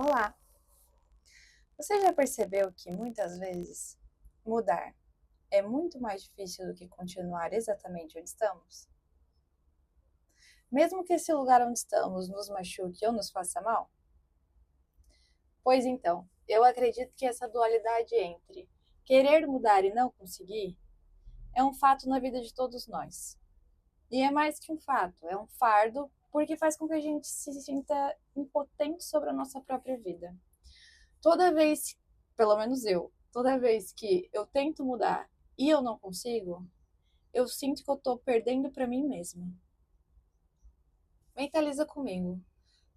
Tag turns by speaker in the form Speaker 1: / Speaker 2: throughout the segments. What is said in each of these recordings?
Speaker 1: Olá! Você já percebeu que muitas vezes mudar é muito mais difícil do que continuar exatamente onde estamos? Mesmo que esse lugar onde estamos nos machuque ou nos faça mal? Pois então, eu acredito que essa dualidade entre querer mudar e não conseguir é um fato na vida de todos nós. E é mais que um fato, é um fardo porque faz com que a gente se sinta impotente sobre a nossa própria vida. Toda vez, pelo menos eu, toda vez que eu tento mudar e eu não consigo, eu sinto que eu tô perdendo para mim mesma. Mentaliza comigo.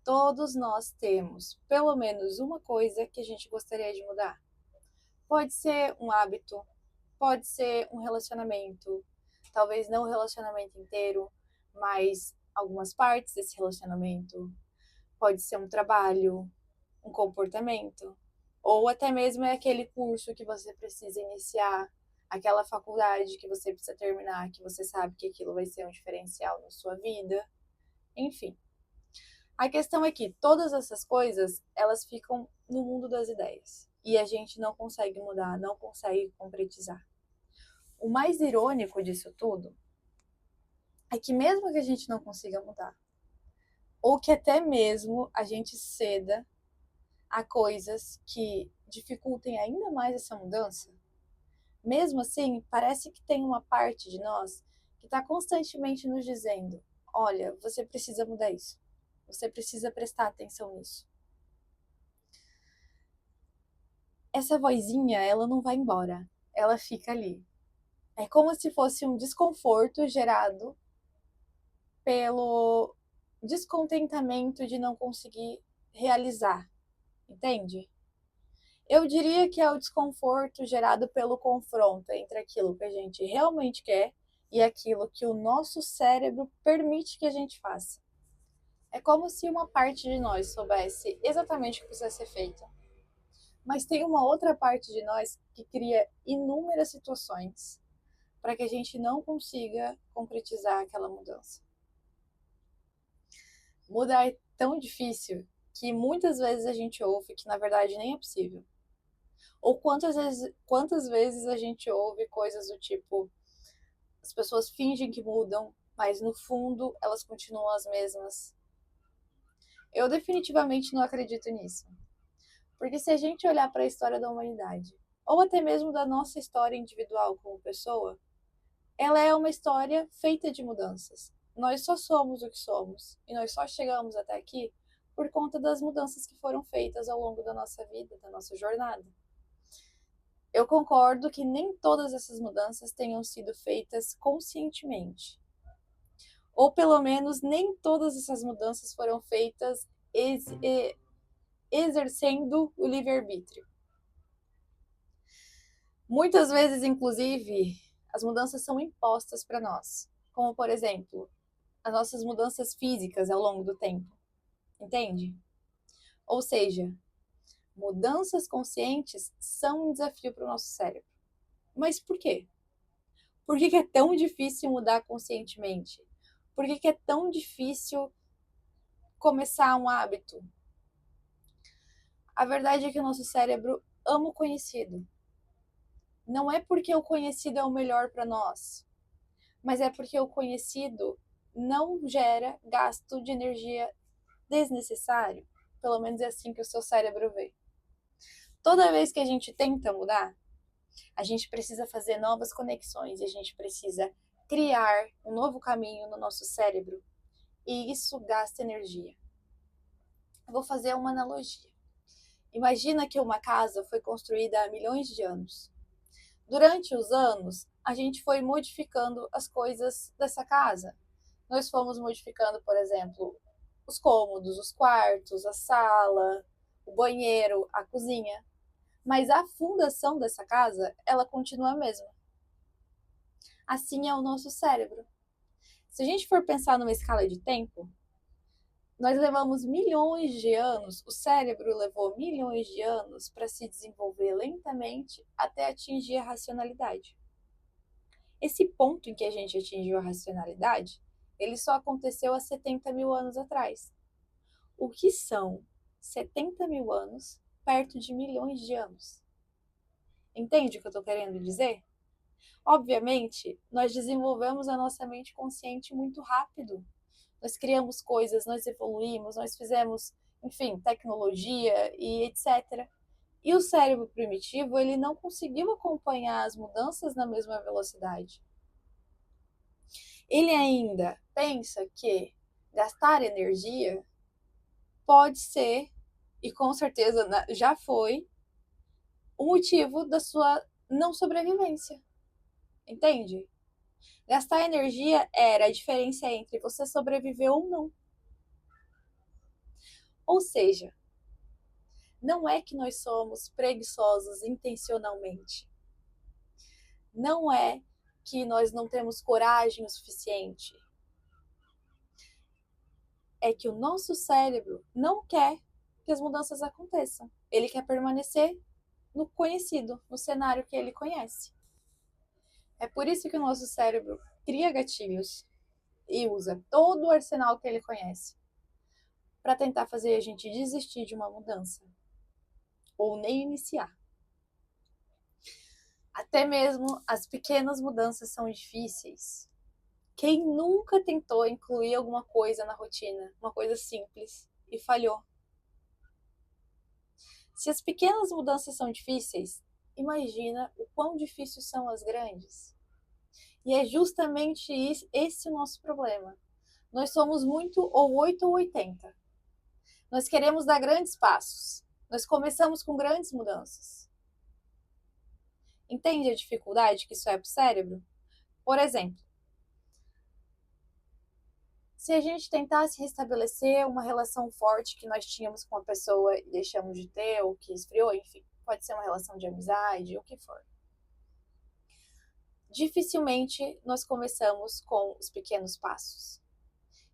Speaker 1: Todos nós temos pelo menos uma coisa que a gente gostaria de mudar. Pode ser um hábito, pode ser um relacionamento, talvez não o relacionamento inteiro, mas algumas partes desse relacionamento. Pode ser um trabalho, um comportamento, ou até mesmo é aquele curso que você precisa iniciar, aquela faculdade que você precisa terminar, que você sabe que aquilo vai ser um diferencial na sua vida, enfim. A questão é que todas essas coisas, elas ficam no mundo das ideias, e a gente não consegue mudar, não consegue concretizar. O mais irônico disso tudo é que mesmo que a gente não consiga mudar, ou que até mesmo a gente ceda a coisas que dificultem ainda mais essa mudança, mesmo assim, parece que tem uma parte de nós que está constantemente nos dizendo: olha, você precisa mudar isso, você precisa prestar atenção nisso. Essa vozinha, ela não vai embora, ela fica ali. É como se fosse um desconforto gerado pelo descontentamento de não conseguir realizar, entende? Eu diria que é o desconforto gerado pelo confronto entre aquilo que a gente realmente quer e aquilo que o nosso cérebro permite que a gente faça. É como se uma parte de nós soubesse exatamente o que precisa ser feito, mas tem uma outra parte de nós que cria inúmeras situações para que a gente não consiga concretizar aquela mudança. Mudar é tão difícil que muitas vezes a gente ouve que na verdade nem é possível. Ou quantas vezes a gente ouve coisas do tipo: as pessoas fingem que mudam, mas no fundo elas continuam as mesmas. Eu definitivamente não acredito nisso. Porque se a gente olhar para a história da humanidade, ou até mesmo da nossa história individual como pessoa, ela é uma história feita de mudanças. Nós só somos o que somos e nós só chegamos até aqui por conta das mudanças que foram feitas ao longo da nossa vida, da nossa jornada. Eu concordo que nem todas essas mudanças tenham sido feitas conscientemente. Ou pelo menos nem todas essas mudanças foram feitas exercendo o livre-arbítrio. Muitas vezes, inclusive, as mudanças são impostas para nós, como por exemplo, as nossas mudanças físicas ao longo do tempo, entende? Ou seja, mudanças conscientes são um desafio para o nosso cérebro. Mas por quê? Por que é tão difícil mudar conscientemente? Por que é tão difícil começar um hábito? A verdade é que o nosso cérebro ama o conhecido. Não é porque o conhecido é o melhor para nós, mas é porque o conhecido não gera gasto de energia desnecessário. Pelo menos é assim que o seu cérebro vê. Toda vez que a gente tenta mudar, a gente precisa fazer novas conexões e a gente precisa criar um novo caminho no nosso cérebro. E isso gasta energia. Eu vou fazer uma analogia. Imagina que uma casa foi construída há milhões de anos. Durante os anos, a gente foi modificando as coisas dessa casa. Nós fomos modificando, por exemplo, os cômodos, os quartos, a sala, o banheiro, a cozinha. Mas a fundação dessa casa, ela continua a mesma. Assim é o nosso cérebro. Se a gente for pensar numa escala de tempo, nós levamos milhões de anos, o cérebro levou milhões de anos para se desenvolver lentamente até atingir a racionalidade. Esse ponto em que a gente atingiu a racionalidade, ele só aconteceu há 70 mil anos atrás. O que são 70 mil anos, perto de milhões de anos. Entende o que eu estou querendo dizer? Obviamente, nós desenvolvemos a nossa mente consciente muito rápido. Nós criamos coisas, nós evoluímos, nós fizemos, enfim, tecnologia e etc. E o cérebro primitivo, ele não conseguiu acompanhar as mudanças na mesma velocidade. Ele ainda pensa que gastar energia pode ser, e com certeza já foi, o motivo da sua não sobrevivência. Entende? Gastar energia era a diferença entre você sobreviver ou não. Ou seja, não é que nós somos preguiçosos intencionalmente. Não é que nós não temos coragem o suficiente. É que o nosso cérebro não quer que as mudanças aconteçam. Ele quer permanecer no conhecido, no cenário que ele conhece. É por isso que o nosso cérebro cria gatilhos e usa todo o arsenal que ele conhece para tentar fazer a gente desistir de uma mudança ou nem iniciar. Até mesmo as pequenas mudanças são difíceis. Quem nunca tentou incluir alguma coisa na rotina, uma coisa simples, e falhou? Se as pequenas mudanças são difíceis, imagina o quão difíceis são as grandes. E é justamente esse o nosso problema. Nós somos muito ou 8 ou 80. Nós queremos dar grandes passos. Nós começamos com grandes mudanças. Entende a dificuldade que isso é para o cérebro? Por exemplo, se a gente tentasse restabelecer uma relação forte que nós tínhamos com a pessoa e deixamos de ter, ou que esfriou, enfim, pode ser uma relação de amizade, ou o que for. Dificilmente nós começamos com os pequenos passos.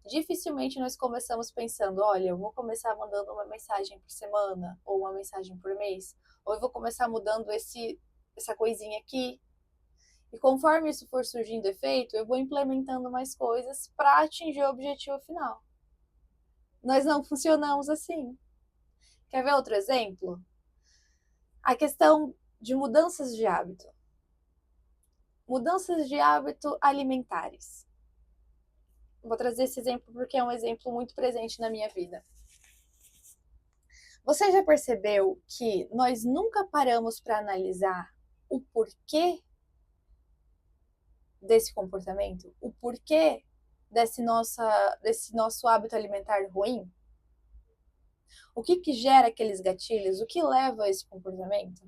Speaker 1: Dificilmente nós começamos pensando, olha, eu vou começar mandando uma mensagem por semana, ou uma mensagem por mês, ou eu vou começar mudando essa coisinha aqui. E conforme isso for surgindo efeito, eu vou implementando mais coisas para atingir o objetivo final. Nós não funcionamos assim. Quer ver outro exemplo? A questão de mudanças de hábito. Mudanças de hábito alimentares. Vou trazer esse exemplo porque é um exemplo muito presente na minha vida. Você já percebeu que nós nunca paramos para analisar o porquê desse comportamento? O porquê desse nosso hábito alimentar ruim? O que gera aqueles gatilhos? O que leva a esse comportamento?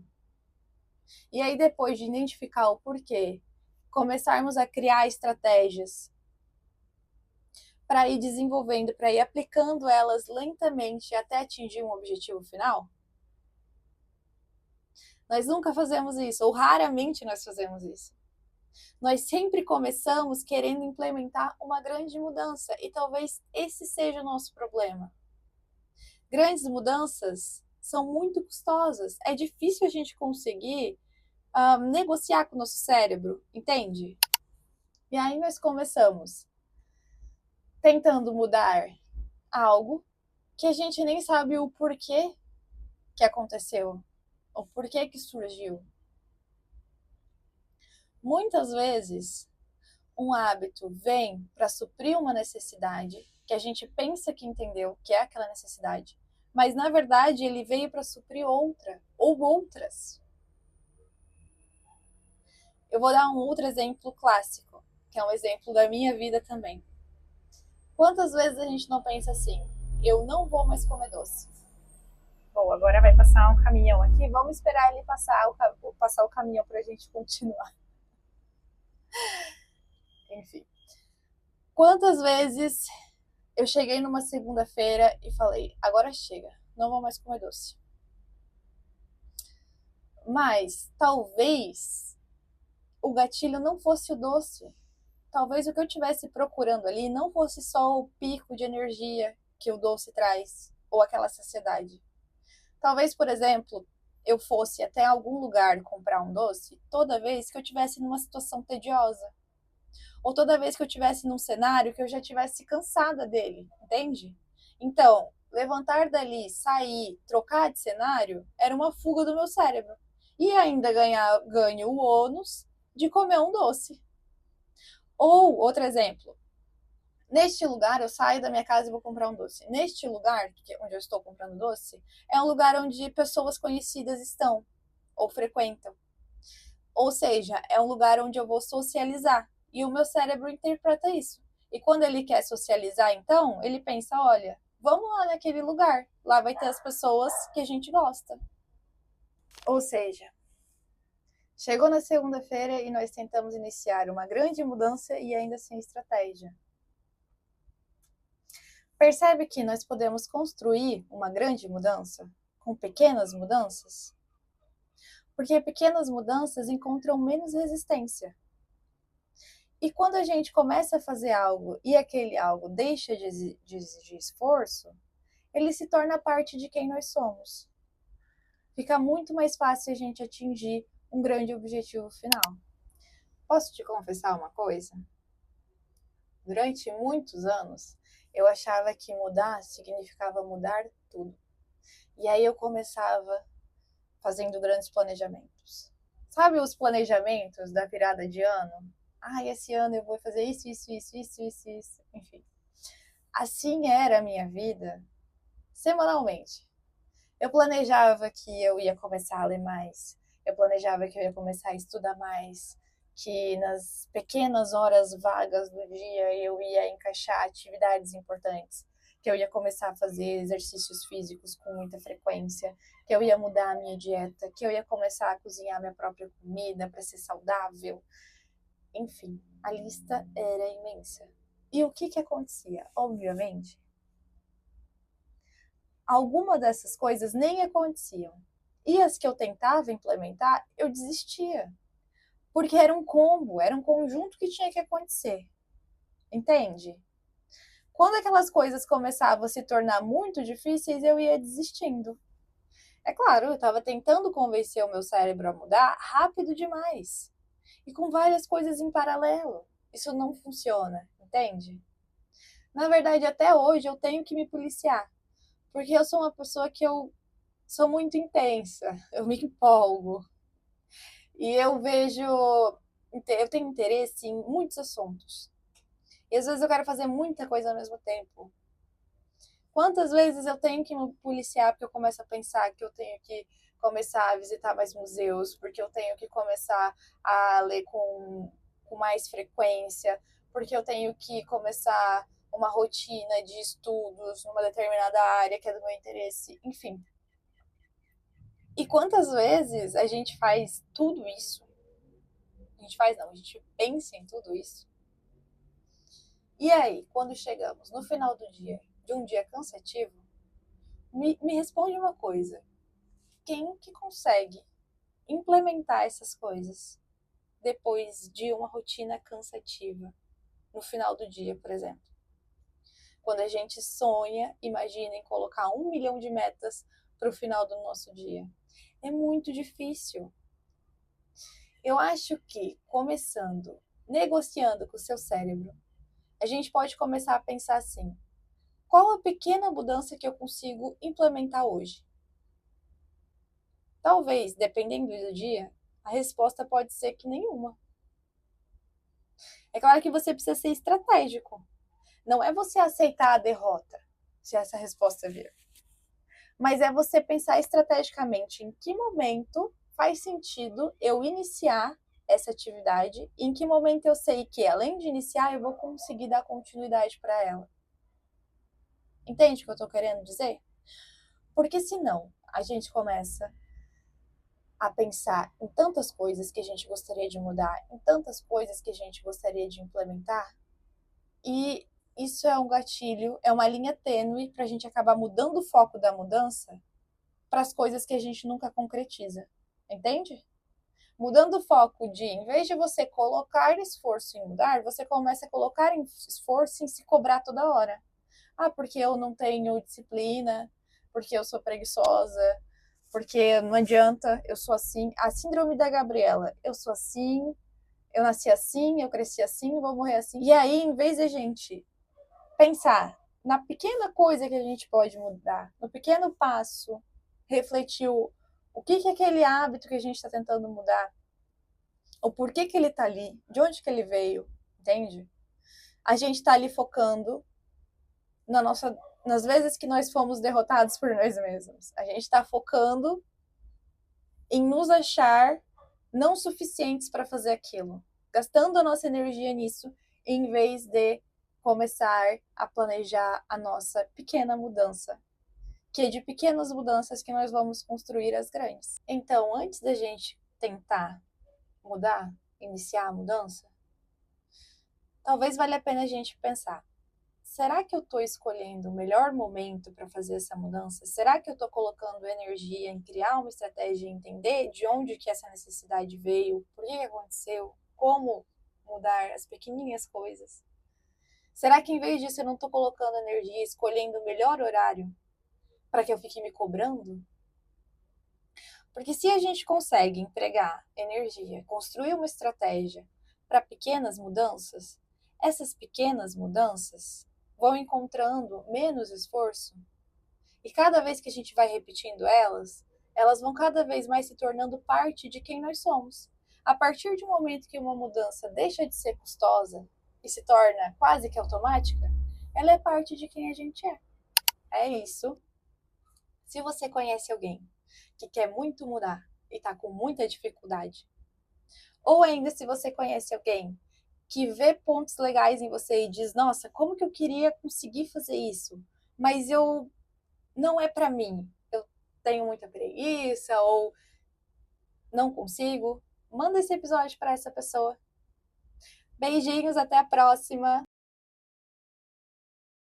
Speaker 1: E aí, depois de identificar o porquê, começarmos a criar estratégias para ir desenvolvendo, para ir aplicando elas lentamente até atingir um objetivo final? Nós nunca fazemos isso, ou raramente nós fazemos isso. Nós sempre começamos querendo implementar uma grande mudança, e talvez esse seja o nosso problema. Grandes mudanças são muito custosas. É difícil a gente conseguir negociar com o nosso cérebro, entende? E aí nós começamos tentando mudar algo que a gente nem sabe o porquê que aconteceu, o porquê que surgiu. Muitas vezes, um hábito vem para suprir uma necessidade que a gente pensa que entendeu que é aquela necessidade, mas na verdade ele veio para suprir outra ou outras. Eu vou dar um outro exemplo clássico, que é um exemplo da minha vida também. Quantas vezes a gente não pensa assim, eu não vou mais comer doce? Bom, agora vai passar um caminhão aqui, vamos esperar ele passar o caminhão para a gente continuar. Enfim. Quantas vezes eu cheguei numa segunda-feira e falei, agora chega, não vou mais comer doce. Mas talvez o gatilho não fosse o doce. Talvez o que eu estivesse procurando ali não fosse só o pico de energia que o doce traz, ou aquela saciedade. Talvez, por exemplo, eu fosse até algum lugar comprar um doce toda vez que eu estivesse numa situação tediosa. Ou toda vez que eu estivesse num cenário que eu já estivesse cansada dele, entende? Então, levantar dali, sair, trocar de cenário, era uma fuga do meu cérebro. E ainda ganho o ônus de comer um doce. Ou, outro exemplo, neste lugar eu saio da minha casa e vou comprar um doce. Neste lugar, onde eu estou comprando doce, é um lugar onde pessoas conhecidas estão ou frequentam. Ou seja, é um lugar onde eu vou socializar. E o meu cérebro interpreta isso. E quando ele quer socializar, então, ele pensa: olha, vamos lá naquele lugar. Lá vai ter as pessoas que a gente gosta. Ou seja, chegou na segunda-feira e nós tentamos iniciar uma grande mudança e ainda sem estratégia. Percebe que nós podemos construir uma grande mudança com pequenas mudanças? Porque pequenas mudanças encontram menos resistência. E quando a gente começa a fazer algo e aquele algo deixa de exigir esforço, ele se torna parte de quem nós somos. Fica muito mais fácil a gente atingir um grande objetivo final. Posso te confessar uma coisa? Durante muitos anos, eu achava que mudar significava mudar tudo. E aí eu começava fazendo grandes planejamentos. Sabe os planejamentos da virada de ano? Esse ano eu vou fazer isso, enfim. Assim era a minha vida semanalmente. Eu planejava que eu ia começar a ler mais, eu planejava que eu ia começar a estudar mais, que nas pequenas horas vagas do dia eu ia encaixar atividades importantes, que eu ia começar a fazer exercícios físicos com muita frequência, que eu ia mudar a minha dieta, que eu ia começar a cozinhar minha própria comida para ser saudável. Enfim, a lista era imensa. E o que acontecia? Obviamente, algumas dessas coisas nem aconteciam. E as que eu tentava implementar, eu desistia. Porque era um combo, era um conjunto que tinha que acontecer. Entende? Quando aquelas coisas começavam a se tornar muito difíceis, eu ia desistindo. É claro, eu estava tentando convencer o meu cérebro a mudar rápido demais. E com várias coisas em paralelo. Isso não funciona, entende? Na verdade, até hoje eu tenho que me policiar. Porque eu sou uma pessoa que eu sou muito intensa, eu me empolgo. E eu tenho interesse em muitos assuntos. E às vezes eu quero fazer muita coisa ao mesmo tempo. Quantas vezes eu tenho que me policiar porque eu começo a pensar que eu tenho que começar a visitar mais museus, porque eu tenho que começar a ler com mais frequência, porque eu tenho que começar uma rotina de estudos numa determinada área que é do meu interesse, enfim. E quantas vezes a gente faz tudo isso? A gente pensa em tudo isso. E aí, quando chegamos no final do dia, de um dia cansativo, me responde uma coisa. Quem que consegue implementar essas coisas depois de uma rotina cansativa no final do dia, por exemplo? Quando a gente sonha, imagina em colocar 1 milhão de metas para o final do nosso dia. É muito difícil. Eu acho que começando, negociando com o seu cérebro, a gente pode começar a pensar assim: qual a pequena mudança que eu consigo implementar hoje? Talvez, dependendo do dia, a resposta pode ser que nenhuma. É claro que você precisa ser estratégico. Não é você aceitar a derrota, se essa resposta vir. Mas é você pensar estrategicamente em que momento faz sentido eu iniciar essa atividade e em que momento eu sei que, além de iniciar, eu vou conseguir dar continuidade para ela. Entende o que eu estou querendo dizer? Porque senão a gente começa a pensar em tantas coisas que a gente gostaria de mudar, em tantas coisas que a gente gostaria de implementar, e isso é um gatilho, é uma linha tênue para a gente acabar mudando o foco da mudança para as coisas que a gente nunca concretiza. Entende? Mudando o foco de, em vez de você colocar esforço em mudar, você começa a colocar esforço em se cobrar toda hora. Porque eu não tenho disciplina, porque eu sou preguiçosa, porque não adianta, eu sou assim. A síndrome da Gabriela, eu sou assim, eu nasci assim, eu cresci assim, vou morrer assim. E aí, em vez de a gente pensar na pequena coisa que a gente pode mudar, no pequeno passo, refletir o que é aquele hábito que a gente está tentando mudar, o porquê que ele está ali, de onde que ele veio, entende? A gente está ali focando nas vezes que nós fomos derrotados por nós mesmos. A gente está focando em nos achar não suficientes para fazer aquilo, gastando a nossa energia nisso, em vez de começar a planejar a nossa pequena mudança, que é de pequenas mudanças que nós vamos construir as grandes. Então, antes da gente tentar mudar, iniciar a mudança, talvez valha a pena a gente pensar: será que eu estou escolhendo o melhor momento para fazer essa mudança? Será que eu estou colocando energia em criar uma estratégia e entender de onde que essa necessidade veio, por que aconteceu, como mudar as pequenininhas coisas? Será que em vez disso eu não estou colocando energia, escolhendo o melhor horário para que eu fique me cobrando? Porque se a gente consegue entregar energia, construir uma estratégia para pequenas mudanças, essas pequenas mudanças vão encontrando menos esforço. E cada vez que a gente vai repetindo elas vão cada vez mais se tornando parte de quem nós somos. A partir do momento que uma mudança deixa de ser custosa e se torna quase que automática, ela é parte de quem a gente é. É isso. Se você conhece alguém que quer muito mudar e está com muita dificuldade, ou ainda se você conhece alguém que vê pontos legais em você e diz: nossa, como que eu queria conseguir fazer isso, mas eu não é para mim, eu tenho muita preguiça ou não consigo, manda esse episódio para essa pessoa. Beijinhos, até a próxima.